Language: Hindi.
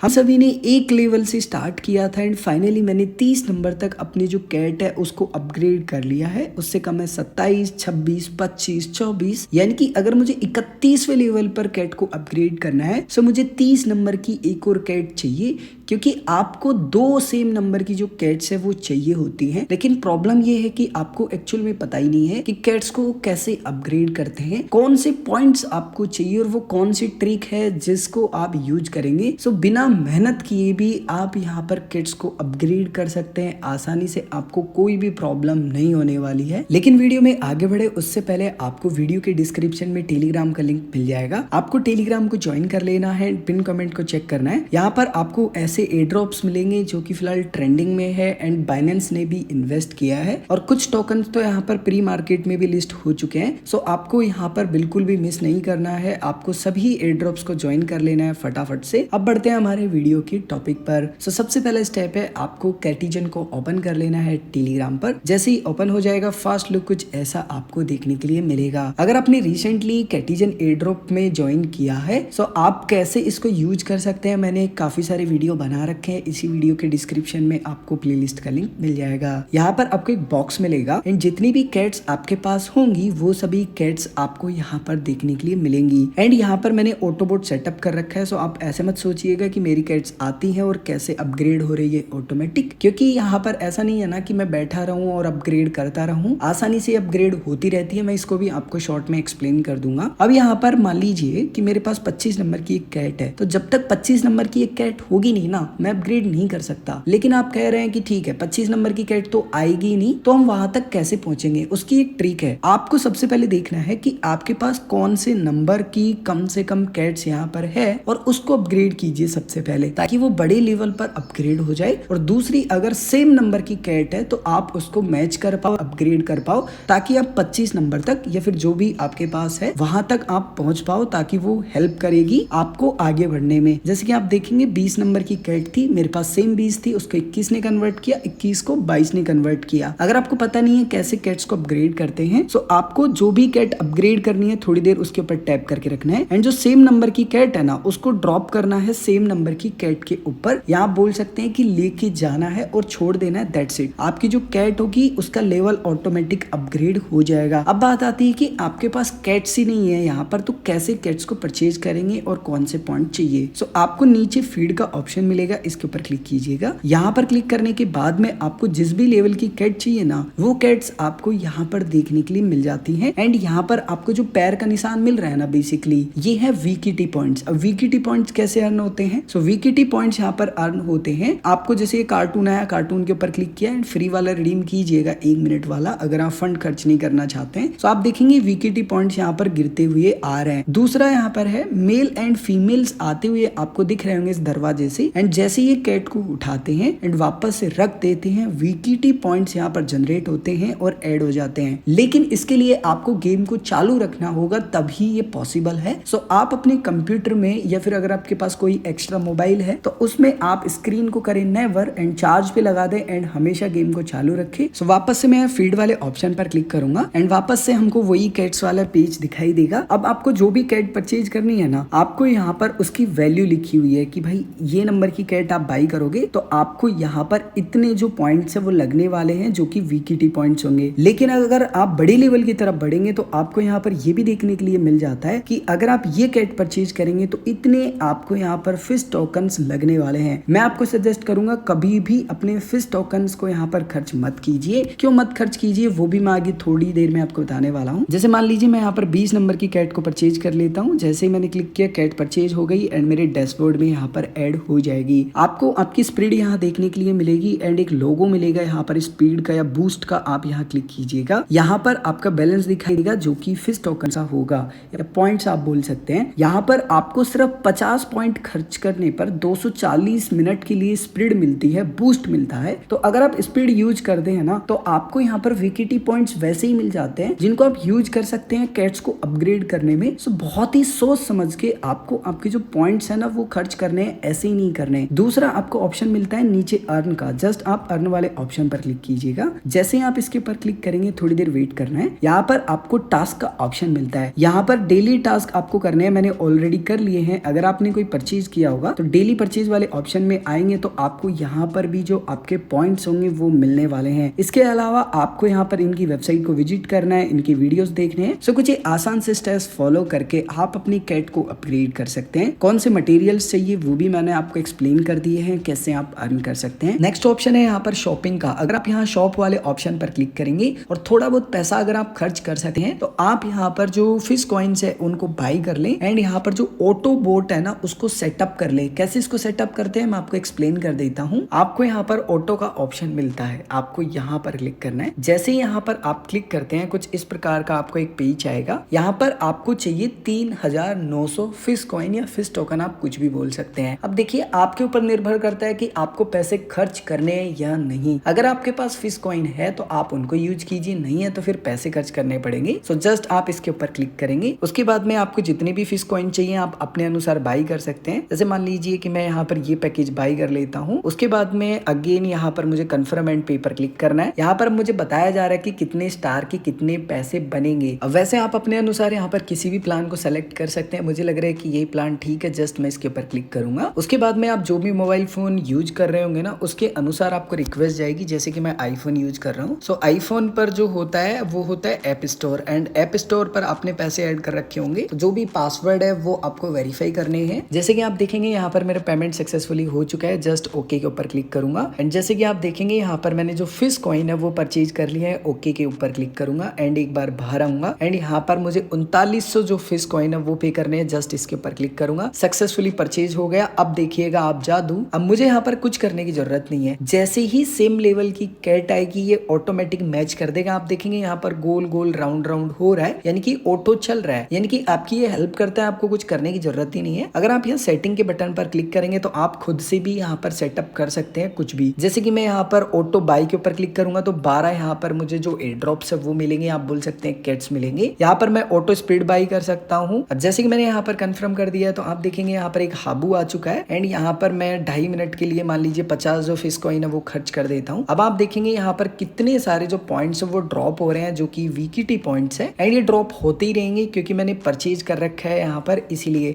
हम सभी ने एक लेवल से स्टार्ट किया था एंड फाइनली मैंने 30 नंबर तक अपनी जो कैट है उसको अपग्रेड कर लिया है। उससे कम है 27, 26, 25, 24, यानी कि अगर मुझे 31वें लेवल पर कैट को अपग्रेड करना है तो मुझे 30 नंबर की एक और कैट चाहिए, क्योंकि आपको 2 सेम नंबर की जो कैट्स है वो चाहिए होती हैं। लेकिन प्रॉब्लम ये है कि आपको एक्चुअल में पता ही नहीं है कि कैट्स को कैसे अपग्रेड करते हैं, कौन से पॉइंट्स आपको चाहिए और वो कौन सी ट्रिक है जिसको आप यूज करेंगे। सो बिना मेहनत किए भी आप यहाँ पर कैट्स को अपग्रेड कर सकते हैं आसानी से, आपको कोई भी प्रॉब्लम नहीं होने वाली है। लेकिन वीडियो में आगे बढ़े उससे पहले आपको वीडियो के डिस्क्रिप्शन में टेलीग्राम का लिंक मिल जाएगा। आपको टेलीग्राम को ज्वाइन कर लेना है, पिन कमेंट को चेक करना है। यहाँ पर आपको ऐसे एयर ड्रॉप्स मिलेंगे जो कि फिलहाल ट्रेंडिंग में है एंड बाइनेंस ने भी इन्वेस्ट किया है और कुछ टोकन तो यहाँ पर प्री मार्केट में भी लिस्ट हो चुके हैं। सो आपको यहाँ पर बिल्कुल भी मिस नहीं करना है, आपको सभी एयर ड्रॉप्स को ज्वाइन कर लेना है फटाफट से। अब बढ़ते हैं हमारे वीडियो की टॉपिक पर। सो सबसे पहला स्टेप है आपको कैटिजन को ओपन कर लेना है टेलीग्राम पर। जैसे ही ओपन हो जाएगा फास्ट लुक कुछ ऐसा आपको देखने के लिए मिलेगा। अगर आपने रिसेंटली कैटिजन एयर ड्रॉप में ज्वाइन किया है सो आप कैसे इसको यूज कर सकते हैं, मैंने काफी सारे वीडियो बना रखे हैं। इसी वीडियो के डिस्क्रिप्शन में आपको प्लेलिस्ट का लिंक मिल जाएगा। यहाँ पर आपको एक बॉक्स मिलेगा एंड जितनी भी कैट्स आपके पास होंगी वो सभी कैट्स आपको यहाँ पर देखने के लिए मिलेंगी। एंड यहाँ पर मैंने ऑटोबोट सेटअप कर रखा है, सो आप ऐसे मत सोचिएगा कि मेरी कैट्स आती हैं और कैसे अपग्रेड हो रही है ऑटोमेटिक, क्योंकि यहाँ पर ऐसा नहीं है ना कि मैं बैठा रहूं और अपग्रेड करता रहूं, आसानी से अपग्रेड होती रहती है। मैं इसको भी आपको शॉर्ट में एक्सप्लेन कर दूंगा। अब यहाँ पर मान लीजिए कि मेरे पास 25 नंबर की एक कैट है, तो जब तक 25 नंबर की एक कैट होगी नहीं ना मैं अपग्रेड नहीं कर सकता। लेकिन आप कह रहे हैं कि ठीक है 25 नंबर की कैट तो आएगी नहीं, तो हम वहां तक कैसे पहुंचेंगे? उसकी एक ट्रिक है। आपको सबसे पहले देखना है कि आपके पास कौन से नंबर की कम से कम कैट्स यहाँ पर है और उसको अपग्रेड कीजिए सबसे पहले, ताकि वो बड़े लेवल पर अपग्रेड हो जाए। और दूसरी, अगर सेम नंबर की कैट है तो आप उसको मैच कर पाओ, अपग्रेड कर पाओ, ताकि आप 25 नंबर तक या फिर जो भी आपके पास है वहां तक आप पहुंच पाओ, ताकि वो हेल्प करेगी आपको आगे बढ़ने में। जैसे कि आप देखेंगे 20 नंबर की कैट थी, मेरे पास सेम 20 थी, उसको 21 ने कन्वर्ट किया, 21 को 22 ने कन्वर्ट किया। अगर आपको पता नहीं है कैसे कैट्स को अपग्रेड करते हैं तो आपको जो भी कैट अपग्रेड करनी है थोड़ी देर उसके ऊपर टैप करके रखना है एंड जो सेम नंबर की कैट है ना उसको ड्रॉप करना है सेम नंबर की कैट के ऊपर, या आप बोल सकते हैं कि लेके जाना है और छोड़ देना है, दैट्स इट। आपकी जो कैट होगी उसका लेवल ऑटोमेटिक अपग्रेड हो जाएगा। अब बात आती है कि आपके पास कैट्स ही नहीं है यहाँ पर, तो कैसे कैट्स को परचेज करेंगे और कौन से पॉइंट चाहिए। सो आपको नीचे फीड का ऑप्शन मिलेगा, इसके ऊपर क्लिक कीजिएगा। यहाँ पर क्लिक करने के बाद में आपको जिस भी लेवल की कैट चाहिए ना वो कैट्स आपको यहाँ पर देखने के लिए मिल जाती हैं। एंड यहाँ पर आपको जो पैर का निशान मिल रहा है ना, बेसिकली ये है वीकेटी पॉइंट्स। अब वीकेटी पॉइंट्स कैसे अर्न होते हैं? सो वीकेटी पॉइंट्स यहाँ पर अर्न होते हैं, आपको जैसे ये कार्टून आया, कार्टून के ऊपर क्लिक किया एंड फ्री वाला रिडीम कीजिएगा 1 मिनट वाला, अगर आप फंड खर्च नहीं करना चाहते हैं। तो आप देखेंगे वीकेटी पॉइंट्स यहाँ पर गिरते हुए आ रहे हैं। दूसरा यहाँ पर है मेल एंड फीमेल्स आते हुए आपको दिख रहे होंगे इस दरवाजे से, एंड जैसे ये कैट को उठाते हैं एंड वापस से रख देते हैं, वीकेटी पॉइंट्स यहाँ पर जनरेट होते हैं और ऐड हो जाते हैं। लेकिन इसके लिए आपको गेम को चालू रखना होगा, तभी ये पॉसिबल है। सो आप अपने कंप्यूटर में या फिर अगर आपके पास कोई एक्स्ट्रा मोबाइल है तो उसमें आप स्क्रीन को करें नेवर एंड चार्ज पे लगा दें एंड हमेशा गेम को चालू रखें। सो वापस से मैं फीड वाले ऑप्शन पर क्लिक करूंगा एंड वापस से हमको वही कैट्स वाला पेज दिखाई देगा। अब आपको जो भी कैट परचेज करनी है ना, आपको यहाँ पर उसकी वैल्यू लिखी हुई है कि भाई ये नंबर की कैट आप बाई करोगे तो आपको यहाँ पर इतने जो पॉइंट्स है वो लगने वाले हैं, जो कि वीकेटी पॉइंट्स होंगे। लेकिन अगर आप बड़ी लेवल की तरफ बढ़ेंगे तो आपको यहाँ पर ये भी देखने के लिए मिल जाता है कि अगर आप ये कैट परचेज करेंगे तो इतने आपको यहाँ पर फिश टोकन्स लगने वाले हैं। मैं आपको सजेस्ट करूंगा कभी भी अपने फिश टोकन्स को यहाँ पर खर्च मत कीजिए। क्यों मत खर्च कीजिए वो भी मैं आगे थोड़ी देर में आपको बताने वाला हूँ। जैसे मान लीजिए मैं यहाँ पर 20 नंबर की कैट को परचेज कर लेता हूँ। जैसे ही मैंने क्लिक किया कैट परचेज हो गई एंड मेरे डैशबोर्ड में यहाँ पर ऐड हो जाएगी। आपको आपकी स्पीड यहाँ देखने के लिए मिलेगी एंड एक लोगो मिलेगा यहाँ पर स्पीड का या बूस्ट का, आप यहाँ क्लिक कीजिएगा। यहाँ पर आपका बैलेंस दिखाई देगा जो कि फिश टोकन सा होगा या पॉइंट्स आप बोल सकते हैं। यहाँ पर आपको सिर्फ 50 पॉइंट खर्च करने पर 240 मिनट के लिए स्पीड मिलती है, बूस्ट मिलता है। तो अगर आप स्पीड यूज करते हैं ना तो आपको यहाँ पर वीकेटी पॉइंट्स वैसे ही मिल जाते हैं जिनको आप यूज कर सकते हैं कैट्स को अपग्रेड करने में। सो बहुत ही सोच समझ के आपको आपके जो पॉइंट्स है ना वो खर्च करने हैं, ऐसे ही नहीं करने करने। दूसरा आपको ऑप्शन मिलता है नीचे अर्न का, जस्ट आप अर्न वाले ऑप्शन पर क्लिक कीजिएगा। जैसे ही आप इसके ऊपर क्लिक करेंगे थोड़ी देर वेट करना है। यहाँ पर आपको टास्क का ऑप्शन मिलता है, यहाँ पर डेली टास्क आपको करने हैं, मैंने ऑलरेडी कर लिए हैं। अगर आपने कोई परचेज किया होगा तो डेली परचेज वाले ऑप्शन में आएंगे तो आपको यहाँ पर भी जो आपके पॉइंट्स होंगे वो मिलने वाले हैं। इसके अलावा आपको यहाँ पर इनकी वेबसाइट को विजिट करना है, इनकी वीडियोस देखने हैं। सो कुछ आसान से स्टेप्स फॉलो करके आप अपनी कैट को अपग्रेड कर सकते हैं। कौन से मटेरियल्स चाहिए वो भी मैंने आपको एक्सप्लेन कर दिए हैं, कैसे आप अर्न कर सकते हैं। नेक्स्ट ऑप्शन है यहाँ पर शॉपिंग का। अगर आप यहाँ शॉप वाले ऑप्शन पर क्लिक करेंगे और थोड़ा बहुत पैसा अगर आप खर्च कर सकते हैं तो आप यहाँ पर जो फिश कॉइन्स है उनको बाई कर लें एंड यहाँ पर जो ऑटो बोट है ना उसको सेटअप कर ले। कैसे इसको सेटअप करते हैं मैं आपको एक्सप्लेन कर देता हूँ। आपको यहाँ पर ऑटो का ऑप्शन मिलता है, आपको यहाँ पर क्लिक करना है। जैसे ही यहाँ पर आप क्लिक करते हैं कुछ इस प्रकार का आपको एक पेज आएगा। यहाँ पर आपको चाहिए 3900 फिश कॉइन या फिश टोकन, आप कुछ भी बोल सकते हैं। अब देखिए आपके ऊपर निर्भर करता है कि आपको पैसे खर्च करने हैं या नहीं। अगर आपके पास फिश कॉइन है तो आप उनको यूज कीजिए, नहीं है तो फिर पैसे खर्च करने पड़ेंगे। सो जस्ट आप इसके ऊपर क्लिक करेंगे। उसके बाद में आपको जितने भी फिश कॉइन चाहिए आप अपने अनुसार बाई कर सकते हैं। जैसे मान लीजिए कि मैं यहाँ पर ये पैकेज बाई कर लेता हूँ। उसके बाद में अगेन यहाँ पर मुझे कंफर्म एंड पे पर क्लिक करना है। यहाँ पर मुझे बताया जा रहा है कि कितने स्टार के कितने पैसे बनेंगे। अब वैसे आप अपने अनुसार यहाँ पर किसी भी प्लान को सेलेक्ट कर सकते हैं। मुझे लग रहा है कि ये प्लान ठीक है, जस्ट मैं इसके ऊपर क्लिक करूंगा। उसके बाद में आप जो भी मोबाइल फोन यूज कर रहे होंगे ना उसके अनुसार आपको रिक्वेस्ट जाएगी। जैसे कि मैं आईफोन यूज कर रहा हूँ, सो आईफोन पर जो होता है वो होता है app store and app store पर आपने पैसे ऐड कर रखे होंगे। तो जो भी पासवर्ड है वो आपको वेरीफाई करने हैं। जैसे कि आप देखेंगे यहाँ पर मेरा पेमेंट सक्सेसफुली हो चुका है, जस्ट ओके के ऊपर क्लिक करूंगा एंड जैसे कि आप देखेंगे यहाँ पर मैंने जो फिश कॉइन है वो परचेज कर लिया है। ओके के ऊपर क्लिक करूंगा एंड एक बार बाहर आऊंगा एंड यहाँ पर मुझे 3900 जो फिश कॉइन है वो पे करने हैं। जस्ट इसके ऊपर क्लिक करूंगा, सक्सेसफुली परचेज हो गया। अब देखिएगा आप जादू, अब मुझे यहाँ पर कुछ करने की जरूरत नहीं है। जैसे ही सेम लेवल की कैट आएगी ये ऑटोमेटिक मैच कर देगा। आप देखेंगे यहाँ पर गोल गोल राउंड राउंड हो रहा है, यानी कि ऑटो चल रहा है, यानी कि आपकी ये हेल्प करता है, आपको कुछ करने की जरूरत ही नहीं है। अगर आप यहाँ सेटिंग के बटन पर क्लिक करेंगे तो आप खुद से भी यहाँ पर सेटअप कर सकते हैं कुछ भी। जैसे कि मैं यहाँ पर ऑटो बाई के ऊपर क्लिक करूंगा तो 12 यहाँ पर मुझे जो एयर ड्रॉप्स है वो मिलेंगे, आप बोल सकते हैं कैट्स मिलेंगे। यहाँ पर मैं ऑटो स्पीड बाई कर सकता हूँ। अब जैसे कि मैंने यहाँ पर कंफर्म कर दिया है तो आप देखेंगे यहाँ पर एक हाबू आ चुका है एंड यहाँ पर मैं 2.5 मिनट के लिए मान लीजिए 50 जो फिश कॉइन है वो खर्च कर देता हूँ। अब आप देखेंगे यहाँ पर कितने सारे जो पॉइंट्स है वो ड्रॉप हो रहे हैं जो कि वीकीटी पॉइंट्स है एंड ये ड्रॉप होते ही रहेंगे क्योंकि मैंने परचेज कर रखा है यहाँ पर, इसीलिए।